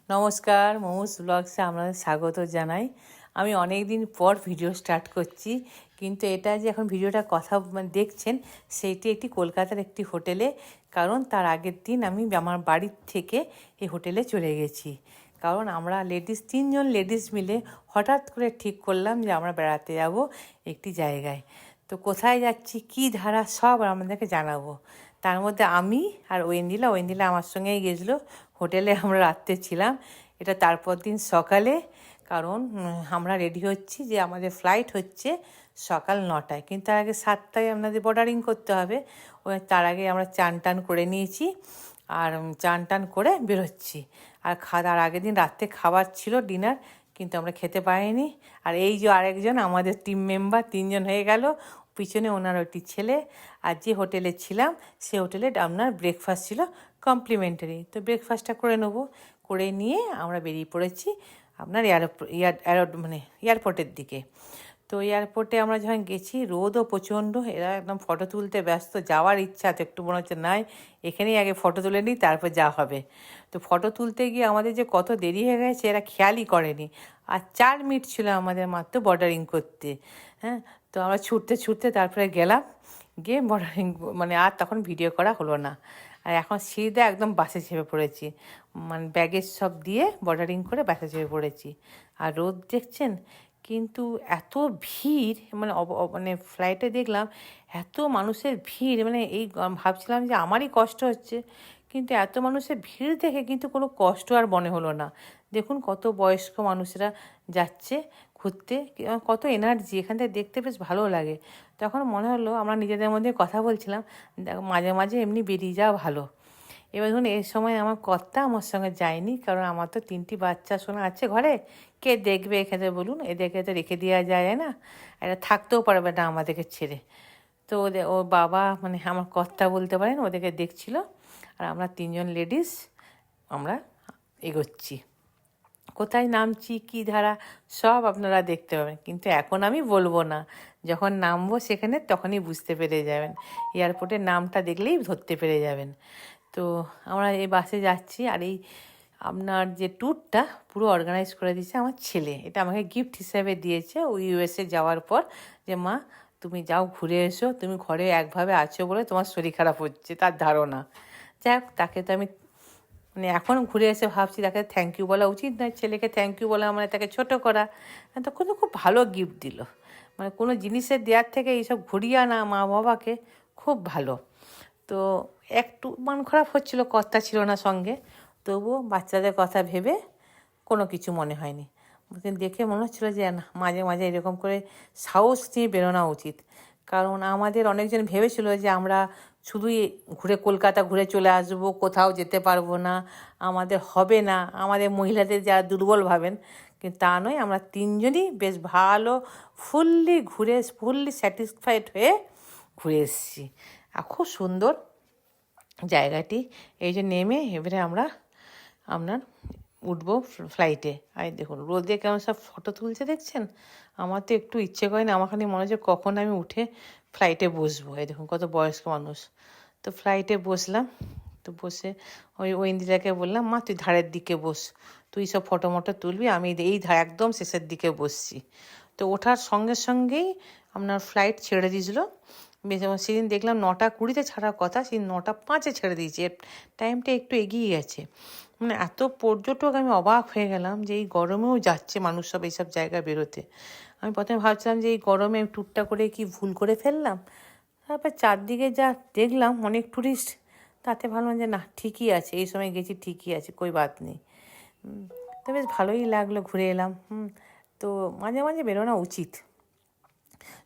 নমস্কার, মোমোস ব্লগসে আপনাদের স্বাগত জানাই। আমি অনেক দিন পর ভিডিও স্টার্ট করছি, কিন্তু এটা যে এখন ভিডিওটা কথা দেখছেন সেইটি একটি কলকাতার একটি হোটেলে। কারণ তার আগের দিন আমি আমার বাড়ির থেকে এই হোটেলে চলে গেছি। কারণ আমরা তিনজন লেডিস মিলে হঠাৎ করে ঠিক করলাম যে আমরা বেড়াতে যাব একটি জায়গায়। তো কোথায় যাচ্ছি, কী ধারা, সব আমাদেরকে জানাবো। তার মধ্যে আমি আর ওয়েন্দিলা আমার সঙ্গেই গেছিলো। হোটেলে আমরা রাত্রে ছিলাম, এটা তারপর দিন সকালে। কারণ আমরা রেডি হচ্ছি যে আমাদের ফ্লাইট হচ্ছে সকাল 9টায়, কিন্তু তার আগে 7টায় আপনাদের বর্ডারিং করতে হবে। তার আগে আমরা চান টান করে নিয়েছি আর চান টান করে বেরোচ্ছি। আর তার আগের দিন রাত্রে খাবার ছিল ডিনার, কিন্তু আমরা খেতে পাইনি। আর এই যে আরেকজন আমাদের টিম মেম্বার, 3জন হয়ে গেল। পিছনে ওনার ওটি ছেলে। আর যে হোটেলে ছিলাম সে হোটেলে আপনার ব্রেকফাস্ট ছিল কমপ্লিমেন্টারি। তো ব্রেকফাস্টটা করে নেবো, করে নিয়ে আমরা বেরিয়ে পড়েছি আপনার এয়ারপোর্টের দিকে। তো এয়ারপোর্টে আমরা যখন গেছি, রোদও প্রচণ্ড, এরা একদম ফটো তুলতে ব্যস্ত। যাওয়ার ইচ্ছা তো একটু মনে হচ্ছে নাই, এখানেই আগে ফটো তুলে নিই তারপর যাওয়া হবে। তো ফটো তুলতে গিয়ে আমাদের যে কত দেরি হয়ে গেছে এরা খেয়ালই করেনি। আর 4 মিনিট ছিল আমাদের মাত্র বর্ডারিং করতে। হ্যাঁ, তো আমরা ছুটতে ছুটতে তারপরে গেলাম, গিয়ে বর্ডারিং আর তখন ভিডিও করা হলো না। আর এখন সিধা একদম বাসে চেপে পড়েছি, ব্যাগেজ সব দিয়ে বর্ডারিং করে বাসে চেপে পড়েছি। আর রোদ দেখছেন, কিন্তু এত ভিড়, ফ্লাইটে দেখলাম এত মানুষের ভিড়, এই ভাবছিলাম যে আমারই কষ্ট হচ্ছে, কিন্তু এত মানুষের ভিড় দেখে কিন্তু কোনো কষ্ট আর মনে হলো না। দেখুন কত বয়স্ক মানুষরা যাচ্ছে ঘুরতে, কত এনার্জি, এখান থেকে দেখতে বেশ ভালো লাগে। তখন মনে হলো, আমরা নিজেদের মধ্যে কথা বলছিলাম, মাঝে মাঝে এমনি বেরিয়ে যাওয়া ভালো। এবার ধরুন এই সময় আমার কর্তা আমার সঙ্গে যায়নি, কারণ আমার তো 3টি বাচ্চা শোনা আছে ঘরে, কে দেখবে এখানে বলুন, এদেরকে তো রেখে দেওয়া যায় না, এরা থাকতেও পারবে না আমাদেরকে ছেড়ে। তো ওর বাবা আমার কর্তা বলতে পারেন, ওদেরকে দেখছিল। আর আমরা 3জন লেডিস আমরা এগোচ্ছি। কোথায় নামছি, কী ধারা, সব আপনারা দেখতে পাবেন, কিন্তু এখন আমি বলবো না। যখন নামবো সেখানে তখনই বুঝতে পেরে যাবেন, এয়ারপোর্টের নামটা দেখলেই ধরতে পেরে যাবেন। তো আমরা এই বাসে যাচ্ছি। আর এই আপনার যে ট্যুরটা পুরো অর্গানাইজ করে দিয়েছে আমার ছেলে, এটা আমাকে গিফট হিসেবে দিয়েছে ওই ইউএসএ যাওয়ার পর, যে মা তুমি যাও ঘুরে এসো, তুমি ঘরে একভাবে আছো বলে তোমার শরীর খারাপ হচ্ছে, তার ধারণা। যাই হোক, তাকে তো আমি এখন ঘুরে এসে ভাবছি তাকে থ্যাংক ইউ বলা উচিত নয়, ছেলেকে থ্যাংক ইউ বলা তাকে ছোটো করা। তখন তো খুব ভালো গিফট দিল, কোনো জিনিসের দেওয়ার থেকে এইসব ঘুরিয়ে আনা মা বাবাকে খুব ভালো। তো একটু মন খারাপ হচ্ছিল, কর্তা ছিল না সঙ্গে, তবুও বাচ্চাদের কথা ভেবে কোনো কিছু মনে হয়নি। দেখে মনে হচ্ছিলো যে না, মাঝে মাঝে এরকম করে সাহস নিয়ে বেরোনো উচিত। কারণ আমাদের অনেকজন ভেবেছিল যে আমরা শুধুই কলকাতা ঘুরে চলে আসবো, কোথাও যেতে পারবো না, আমাদের হবে না, আমাদের মহিলাদের যারা দুর্বল ভাবেন, কিন্তু তা নয়। আমরা 3জনই বেশ ভালো ফুললি স্যাটিসফাইড হয়ে ঘুরে এসেছি। আর খুব সুন্দর জায়গাটি। এই যে নেমে এবারে আমরা আপনার উঠবো ফ্লাইটে। আর দেখুন রোদে কেমন সব ফটো তুলছে দেখছেন। আমার তো একটু ইচ্ছে করে না, আমার খালি মনে হচ্ছে কখন আমি উঠে ফ্লাইটে বসবো। এই দেখুন কত বয়স্ক মানুষ। তো ফ্লাইটে বসলাম, তো বসে ওই ইন্দিরাকে বললাম, মা তুই ধারের দিকে বস, তুই সব ফটো মটো তুলবি, আমি এই একদম শেষের দিকে বসছি। তো ওঠার সঙ্গে সঙ্গেই আপনার ফ্লাইট ছেড়ে দিয়েছিল। সেদিন দেখলাম 9টা 20-তে ছাড়ার কথা, সেই 9টা 5-এ ছেড়ে দিয়েছে, টাইমটা একটু এগিয়ে গেছে। এত পর্যটক, আমি অবাক হয়ে গেলাম যে এই গরমেও যাচ্ছে মানুষ সব এইসব জায়গায় বেরোতে। আমি প্রথমে ভাবছিলাম যে এই গরমে ট্যুরটা করে কি ভুল করে ফেললাম। তারপর চারদিকে যা দেখলাম অনেক ট্যুরিস্ট, তাতে ভাবলাম যে না, ঠিকই আছে, এই সময় গেছি ঠিকই আছে, কই বাত নেই। তো বেশ ভালোই লাগলো, ঘুরে এলাম। তো মাঝে মাঝে বেরোনো উচিত।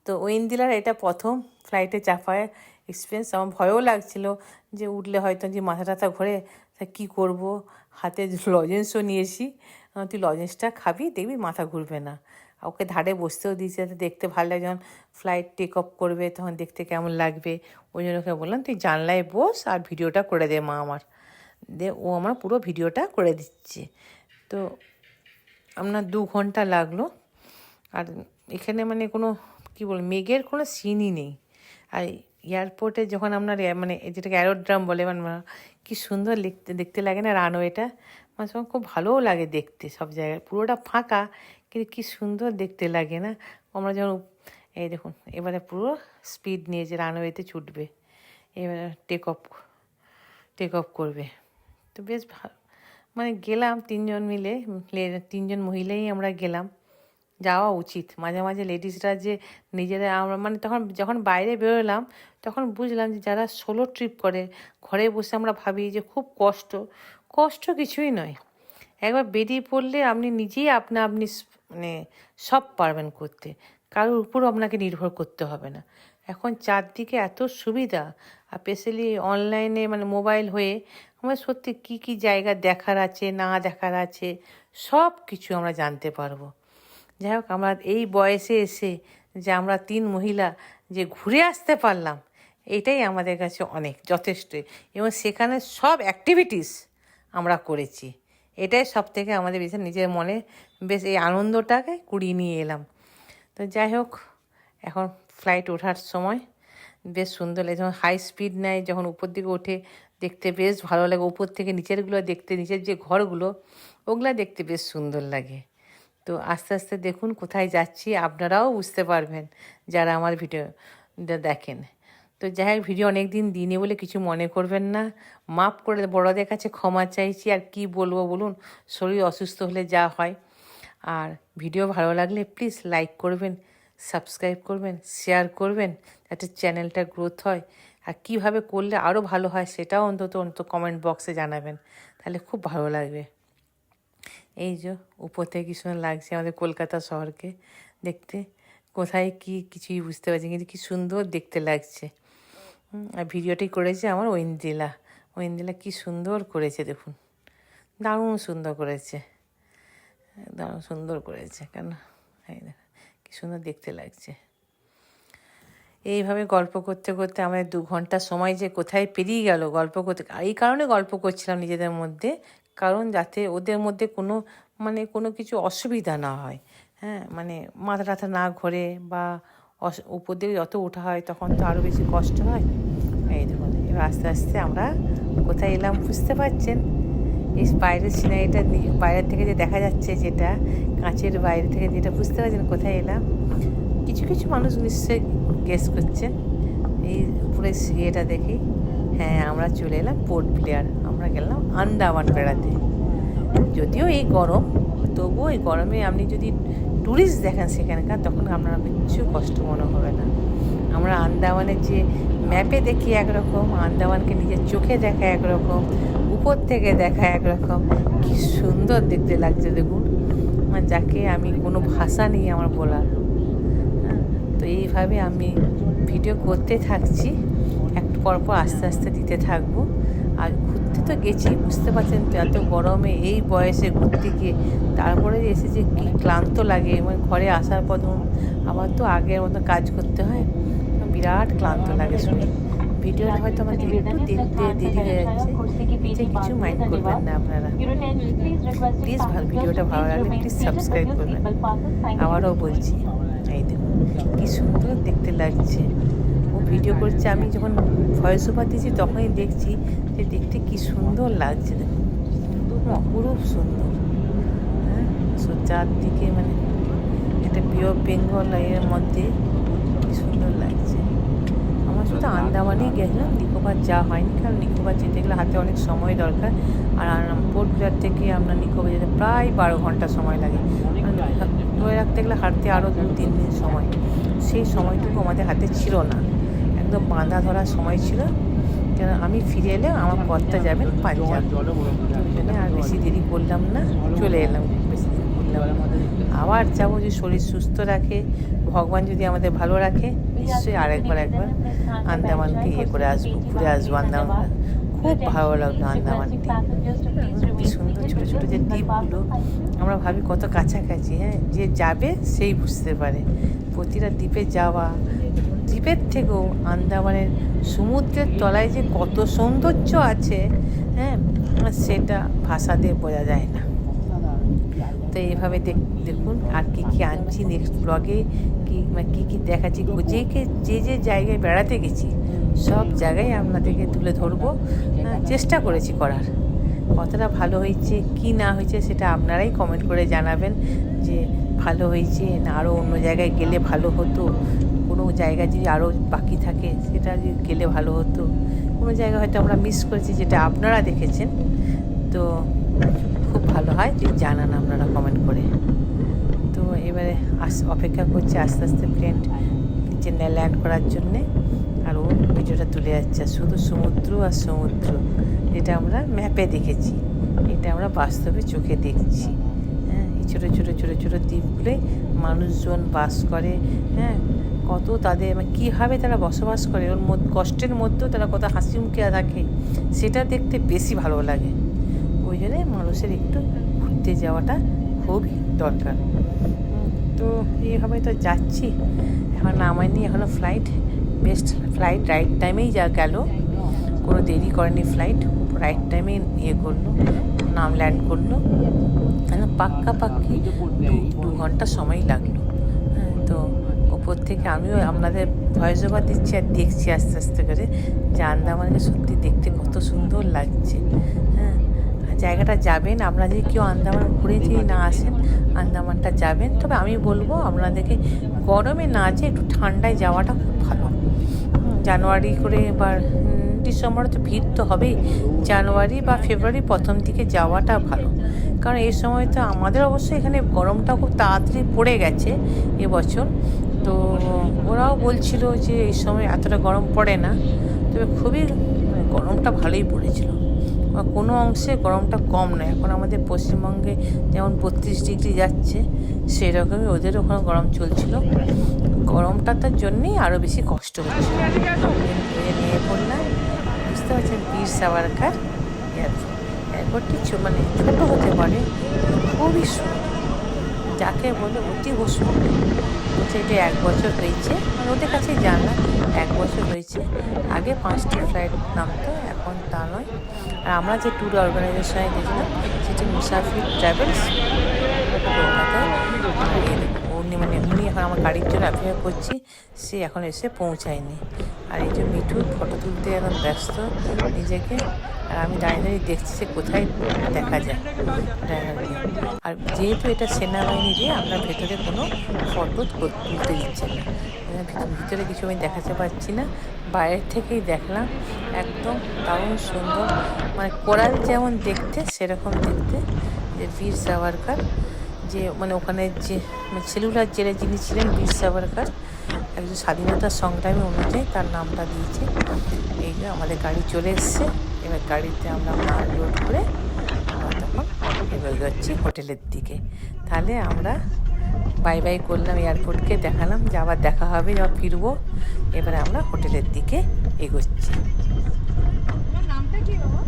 তো ওয়েন্দিলার এটা প্রথম ফ্লাইটে চাপায় এক্সপিরিয়েন্স। আমার ভয়ও লাগছিলো যে উঠলে হয়তো যে মাথা টাথা ঘোরে, তা কী করবো। হাতে লজেন্সও নিয়েছি, তুই লজেন্সটা খাবি, দেখবি মাথা ঘুরবে না। ওকে ধারে বসতেও দিয়েছে, যাতে দেখতে ভালো লাগে, যখন ফ্লাইট টেক অফ করবে তখন দেখতে কেমন লাগবে। ওই জন্য ওকে বললাম তুই জানলায় বস আর ভিডিওটা করে দে মা আমার। ও আমার পুরো ভিডিওটা করে দিচ্ছে। তো আপনার 2 ঘন্টা লাগলো। আর এখানে কোনো কী মেঘের কোনো সিনই নেই। আর এয়ারপোর্টে যখন আপনার যেটাকে অ্যারোড্রাম বলে, কি সুন্দর দেখতে লাগে না রানওয়েটা। আমার সময় খুব ভালোও লাগে দেখতে, সব জায়গায় পুরোটা ফাঁকা কিন্তু কী সুন্দর দেখতে লাগে না। আমরা যখন এই দেখুন এবারে পুরো স্পিড নিয়ে যে রানওয়েতে ছুটবে, এবারে টেক অফ করবে। তো বেশ মানে গেলাম 3 জন মিলে, 3 জন মহিলাই আমরা গেলাম। যাওয়া উচিত মাঝে মাঝে লেডিসরা যে নিজেরা, আমরা মানে তখন যখন বাইরে বেরোলাম তখন বুঝলাম যে যারা সোলো ট্রিপ করে ঘরে বসে আমরা ভাবি যে খুব কষ্ট কিছুই নয়। একবার বেরিয়ে পড়লে আপনি নিজেই আপনি মানে সব পারবেন করতে, কারোর উপরও আপনাকে নির্ভর করতে হবে না। এখন চারদিকে এত সুবিধা, আর স্পেশালি অনলাইনে মানে মোবাইল হয়ে আমরা সত্যি কি জায়গা দেখার আছে না দেখার আছে সব কিছু আমরা জানতে পারবো। যাই হোক, আমরা এই বয়সে এসে যে আমরা 3 মহিলা যে ঘুরে আসতে পারলাম, এটাই আমাদের কাছে অনেক যথেষ্ট। এবং সেখানে সব অ্যাক্টিভিটিস আমরা করেছি, এটাই সব থেকে আমাদের বেশি নিজের মনে বেশ এই আনন্দটাকে কুড়িয়ে নিয়ে এলাম। তো যাই হোক, এখন ফ্লাইট ওঠার সময় বেশ সুন্দর লাগে, যখন হাই স্পিড নেয়, যখন উপর দিকে ওঠে দেখতে বেশ ভালো লাগে। উপর থেকে নিচেরগুলো দেখতে, নিচের যে ঘরগুলো ওগুলো দেখতে বেশ সুন্দর লাগে। তো আস্তে আস্তে দেখুন কোথায় যাচ্ছি, আপনারাও বুঝতে পারবেন যারা আমার ভিডিও দেখেন। তো যাই হোক, ভিডিও অনেক দিন দিনে বলে কিছু মনে করবেন না, মাপ করে বড়দের কাছে ক্ষমা চাইছি। আর কি বলবো বলুন, শরীর অসুস্থ হলে যা হয়। আর ভিডিও ভালো লাগলে প্লিজ লাইক করবেন, সাবস্ক্রাইব করবেন, শেয়ার করবেন, যাতে চ্যানেলটা গ্রোথ হয়। আর কীভাবে করলে আরও ভালো হয় সেটাও অন্তত কমেন্ট বক্সে জানাবেন, তাহলে খুব ভালো লাগবে। এই যে উপর থেকে কি সুন্দর লাগছে আমাদের কলকাতা শহরকে দেখতে, কোথায় কি কিছুই বুঝতে পারছি, কিন্তু কি সুন্দর দেখতে লাগছে। আর ভিডিওটি করেছে আমার ঐন্দ্রিলা কি সুন্দর করেছে দেখুন, দারুণ সুন্দর করেছে, কেন এই দেখো কি সুন্দর দেখতে লাগছে। এইভাবে গল্প করতে করতে আমাদের 2 ঘন্টা সময় যে কোথায় পেরিয়ে গেল গল্প করতে। এই কারণে গল্প করছিলাম নিজেদের মধ্যে, কারণ যাতে ওদের মধ্যে কোনো কিছু অসুবিধা না হয়। হ্যাঁ, মানে মাথা টাথা না ঘোরে বা উপর দিকে যত ওঠা হয় তখন তো আরও বেশি কষ্ট হয়। এই দেখুন, এবার আস্তে আস্তে আমরা কোথায় এলাম বুঝতে পারছেন। এই বাইরের সিনারিটা বাইরের থেকে যে দেখা যাচ্ছে, যেটা কাঁচের বাইরে থেকে যেটা বুঝতে পারছেন কোথায় এলাম। কিছু মানুষ নিশ্চয়ই গেস করছেন এই উপরে ইয়েটা দেখি। হ্যাঁ, আমরা চলে এলাম পোর্ট ব্লেয়ার। আমরা গেলাম আন্দামান বেড়াতে। যদিও এই গরম, তবুও এই গরমে আপনি যদি ট্যুরিস্ট দেখেন সেখানকার, তখন আপনারা কিচ্ছু কষ্ট মনে হবে না। আমরা আন্দামানের যে ম্যাপে দেখি একরকম, আন্দামানকে নিজের চোখে দেখা একরকম, উপর থেকে দেখা একরকম। কি সুন্দর দেখতে লাগছে দেখুন, যাকে আমি কোনো ভাষা নেই আমার বলার। তো এইভাবে আমি ভিডিও করতে থাকছি, একটু পরপর আস্তে আস্তে দিতে থাকবো। আর ঘুরতে তো গেছি, বুঝতে পারছেন তো, এত গরমে এই বয়সে ঘুরতে গিয়ে তারপরে এসে যে কী ক্লান্ত লাগে। মানে ঘরে আসার পর ধরুন আবার তো আগের মতো কাজ করতে হয়, বিরাট ক্লান্ত লাগে শরীর। ভিডিওটা হয়তো আমাকে একটু দেখতে দেরি হয়ে যাচ্ছে, যে কিছু মাইন্ড করবেন না আপনারা। প্লিজ ভিডিওটা ভালো লাগলে প্লিজ সাবস্ক্রাইব করবেন। আবারও বলছি, এই দেখুন কী সুন্দর দেখতে লাগছে। ও ভিডিও করছে, আমি যখন ভয়েস ওভার দিচ্ছি তখনই দেখছি যে দেখতে কি সুন্দর লাগছে দেখুন, অপরূপ সুন্দর। হ্যাঁ, চারদিকে মানে একটা পিওর বেঙ্গল এর মধ্যে কি সুন্দর লাগছে। আমার শুধু আন্দামানেই গেছিলাম, নিকোবর যাওয়া হয়নি, কারণ নিকোবর যেতে গেলে হাতে অনেক সময় দরকার। আর পোর্ট ব্লেয়ার থেকে আমরা নিকোবর যেতে প্রায় 12 ঘন্টা সময় লাগে। ধরে রাখতে গেলে হাঁটতে আরও 2-3 দিন সময়, সেই সময়টুকু আমাদের হাতে ছিল না, একদম বাঁধা ধরার সময় ছিল। কেন আমি ফিরে এলে আমার কর্তা যাবেন পাঞ্জাব, ওই জন্য আর বেশি দেরি করলাম না, চলে এলাম। বেশি দেরি করলাম না, আবার যাবো। যে শরীর সুস্থ রাখে, ভগবান যদি আমাদের ভালো রাখে, নিশ্চয়ই একবার আন্দামানকে ঘুরে আসবো। আন্দামান খুব ভালো লাগলো, আন্দামানটি কি সুন্দর। ছোটো ছোটো যে দ্বীপগুলো, আমরা ভাবি কত কাছাকাছি। হ্যাঁ, যে যাবে সেই বুঝতে পারে প্রতিটা দ্বীপে যাওয়া। দ্বীপের থেকেও আন্দামানের সমুদ্রের তলায় যে কত সৌন্দর্য আছে, হ্যাঁ, সেটা ভাষা দিয়ে বোঝা যায় না। তো এইভাবে দেখুন আর কি আনছি নেক্সট ব্লগে, কি দেখাচ্ছি। যে জায়গায় বেড়াতে গেছি সব জায়গায় আপনাদেরকে তুলে ধরবো, চেষ্টা করেছি করার। কতটা ভালো হয়েছে কি না হয়েছে সেটা আপনারাই কমেন্ট করে জানাবেন, যে ভালো হয়েছে না আরও অন্য জায়গায় গেলে ভালো হতো, কোনো জায়গা যদি আরও বাকি থাকে সেটা যদি গেলে ভালো হতো, কোনো জায়গা হয়তো আমরা মিস করেছি যেটা আপনারা দেখেছেন। তো খুব ভালো হয় যদি জানান আপনারা কমেন্ট করে। তো এবারে অপেক্ষা করছে আস্তে আস্তে প্লেন নিচে ল্যান্ড করার জন্যে, আর ও ভিডিওটা তুলে যাচ্ছে শুধু সমুদ্র আর সমুদ্র, যেটা আমরা ম্যাপে দেখেছি এটা আমরা বাস্তবে চোখে দেখছি। হ্যাঁ, এই ছোটো ছোটো ছোটো ছোটো দ্বীপগুলো মানুষজন বাস করে। হ্যাঁ, কত তাদের কীভাবে তারা বসবাস করে, ওর কষ্টের মধ্যেও তারা কত হাসি মুখে থাকে, সেটা দেখতে বেশি ভালো লাগে। ওই জন্যে মানুষের একটু ঘুরতে যাওয়াটা খুবই দরকার। তো এইভাবে তো যাচ্ছি, এখন নামায়নি এখনও ফ্লাইট, বেস্ট ফ্লাইট রাইট টাইমেই যা গেল, কোনো দেরি করেনি ফ্লাইট, রাইট টাইমে করলো, ল্যান্ড করলো, পাক্কি 2 ঘন্টা সময় লাগলো। হ্যাঁ, তো ওপর থেকে আমিও আপনাদের ভয়েস ওভার দিচ্ছি আর দেখছি আস্তে আস্তে করে যে আন্দামানকে সত্যি দেখতে কত সুন্দর লাগছে। হ্যাঁ, জায়গাটা যাবেন আপনারা, যদি কেউ আন্দামান ঘুরে যদি না আসেন আন্দামানটা যাবেন, তবে আমি বলবো আপনাদেরকে গরমে না যেয়ে একটু ঠান্ডায় যাওয়াটা খুব ভালো। জানুয়ারি করে বা ডিসেম্বরে তো ভিড় তো হবেই, জানুয়ারি বা ফেব্রুয়ারি প্রথম দিকে যাওয়াটা ভালো, কারণ এই সময় তো আমাদের অবশ্য এখানে গরমটা খুব তাড়াতাড়ি পড়ে গেছে এবছর। তো ওরাও বলছিল যে এই সময় এতটা গরম পড়ে না, তবে খুবই গরমটা ভালোই পড়েছিল, কোনো অংশে গরমটা কম নয়। এখন আমাদের পশ্চিমবঙ্গে যেমন 32 ডিগ্রি যাচ্ছে, সেরকমই ওদের ওখানে গরম চলছিল, গরমটা তার জন্যেই আরও বেশি কষ্ট হচ্ছে। নিয়ে পড়লাম, বুঝতে পারছেন, বীর সাভারকার এয়ারপোর্ট। এয়ারপোর্টটি মানে ছোটো হতে পারে, খুবই সুন্দর, যাকে বলে অতীব সুন্দর। বলছে এটা 1 বছর হয়েছে, মানে ওদের কাছে জানলাম 1 বছর হয়েছে, আগে 5টি ফ্লাইট নামতো, এখন তা নয়। আর আমরা যে ট্যুর অর্গানাইজেশনে গেছিলাম সেটি মুসাফির ট্রাভেলস কলকাতায়, উনি এখন আমার গাড়ির জন্য অপেক্ষা করছি, সে এখন এসে পৌঁছায়নি। আর এই যে মিঠু ফটো তুলতে এখন ব্যস্ত নিজেকে, আর আমি দাঁড়িয়ে দাঁড়িয়ে দেখছি যে কোথায় দেখা যায় ড্রাইভারকে। আর যেহেতু এটা সেনাবাহিনী দিয়ে আমরা ভেতরে কোনো ফটো তুলতে দিচ্ছে না, ভিতরে কিছু আমি দেখাতে পারছি না, বাইরের থেকেই দেখলাম, একদম দারুণ সুন্দর, মানে কোরাল যেমন দেখতে সেরকম দেখতে। যে বীর সাভারকার, যে মানে ওখানে যে সেলুলার জেলে যিনি ছিলেন বীর সাভারকার, একজন স্বাধীনতা সংগ্রামী অনুযায়ী তার নামটা দিয়েছে। এই যে আমাদের গাড়ি চলে এসছে, এবার গাড়িতে আমরা মাল লোড করে আমরা তখন এবার যাচ্ছি হোটেলের দিকে। তাহলে আমরা বাই বাই করলাম এয়ারপোর্টকে, দেখালাম যে আবার দেখা হবে, যা ফিরবো। এবারে আমরা হোটেলের দিকে এগোচ্ছি। নামটা কি বাবা?